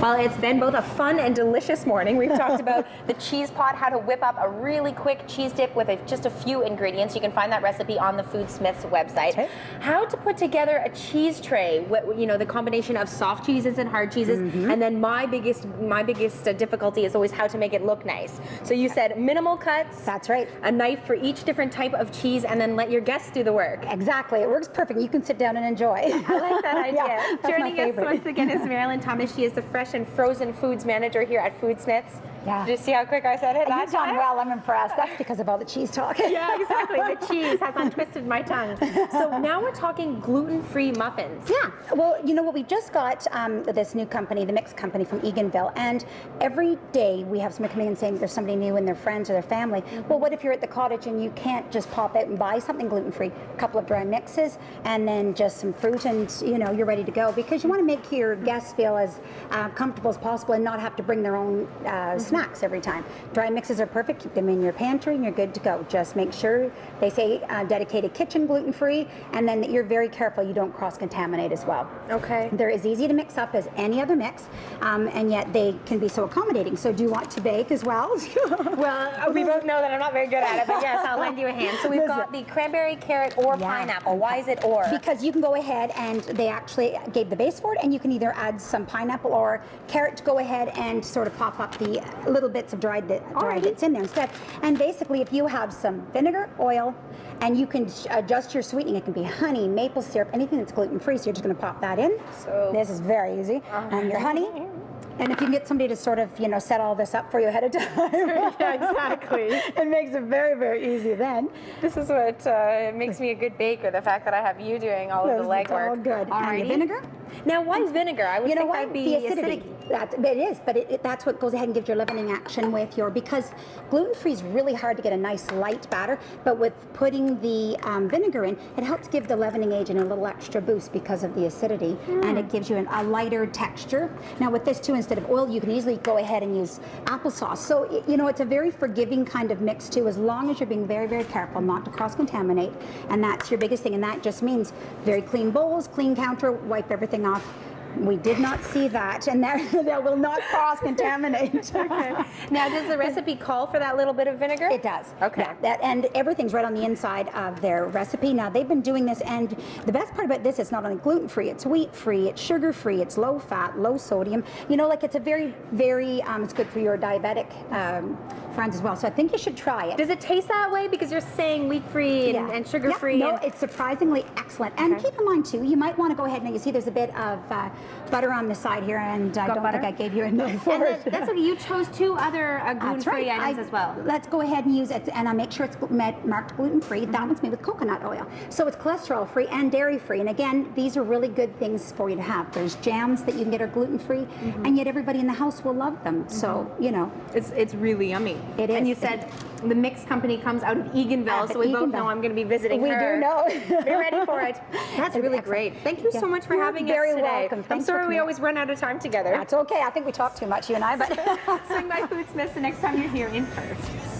Well, it's been both a fun and delicious morning. We've talked about the cheese pot, how to whip up a really quick cheese dip with just a few ingredients. You can find that recipe on the Foodsmiths website. Okay. How to put together a cheese tray, the combination of soft cheeses and hard cheeses, and then my biggest difficulty is always how to make it look nice. So you said minimal cuts. That's right. A knife for each different type of cheese, and then let your guests do the work. Exactly. It works perfect. You can sit down and enjoy. I like that idea. Yeah, Joining us once again is Marilyn Thomas. She is the fresh and frozen foods manager here at Foodsmiths. Yeah. Did you see how quick I said it? You've done well. I'm impressed. That's because of all the cheese talk. Yeah, exactly. The cheese has untwisted my tongue. So now we're talking gluten-free muffins. Yeah. Well, you know what? We've just got this new company, the Mix Company from Eganville, and every day we have someone coming in saying there's somebody new and their friends or their family. Well, what if you're at the cottage and you can't just pop out and buy something gluten-free? A couple of dry mixes and then just some fruit, and you're ready to go, because you want to make your guests feel as comfortable as possible and not have to bring their own snacks every time. Dry mixes are perfect. Keep them in your pantry and you're good to go. Just make sure they say dedicated kitchen gluten-free, and then that you're very careful you don't cross-contaminate as well. Okay. They're as easy to mix up as any other mix, and yet they can be so accommodating. So do you want to bake as well? Well, we both know that I'm not very good at it, but yes, I'll lend you a hand. So we've got the cranberry, carrot, or pineapple. Why is it or? Because you can go ahead, and they actually gave the base for it, and you can either add some pineapple or carrot to go ahead and sort of pop up the little bits of dried bits in there instead. And basically, if you have some vinegar, oil, and you can adjust your sweetening, it can be honey, maple syrup, anything that's gluten-free, so you're just going to pop that in. So this is very easy. And your honey. And if you can get somebody to sort of, set all this up for you ahead of time. Yeah, exactly. It makes it very, very easy then. This is what makes me a good baker, the fact that I have you doing all of the legwork. All good. Alrighty. And the vinegar? Now, why vinegar? I would think that'd be acidic. It is, but that's what goes ahead and gives your leavening action with because gluten-free is really hard to get a nice light batter, but with putting the vinegar in, it helps give the leavening agent a little extra boost because of the acidity, and it gives you a lighter texture. Now with this too, instead of oil, you can easily go ahead and use applesauce. So, it's a very forgiving kind of mix too, as long as you're being very, very careful not to cross-contaminate, and that's your biggest thing, and that just means very clean bowls, clean counter, wipe everything off. We did not see that, and that will not cross-contaminate. Okay. Now, does the recipe call for that little bit of vinegar? It does. Okay. Yeah, and everything's right on the inside of their recipe. Now, they've been doing this, and the best part about this, it's not only gluten-free, it's wheat-free, it's sugar-free, it's low-fat, low-sodium. It's a very, very, it's good for your diabetic friends as well. So I think you should try it. Does it taste that way? Because you're saying wheat-free and sugar-free. No, it's surprisingly excellent. And keep in mind, too, you might want to go ahead and you see there's a bit of butter on the side here, and I don't think I gave you a knife for it. That's okay. You chose two other gluten-free items as well. Let's go ahead and use it, and I'll make sure it's marked gluten-free. That one's made with coconut oil. So it's cholesterol-free and dairy-free. And again, these are really good things for you to have. There's jams that you can get are gluten-free, and yet everybody in the house will love them. So, It's really yummy. It is. And you said the Mix Company comes out of Eganville, so we both know I'm going to be visiting her. We do know. Be ready for it. That's really great. Thank you so much for having us today. Very welcome. I'm sorry we always run out of time together. That's okay. I think we talk too much, you and I. But swing by Foodsmiths the next time you're here in Perth.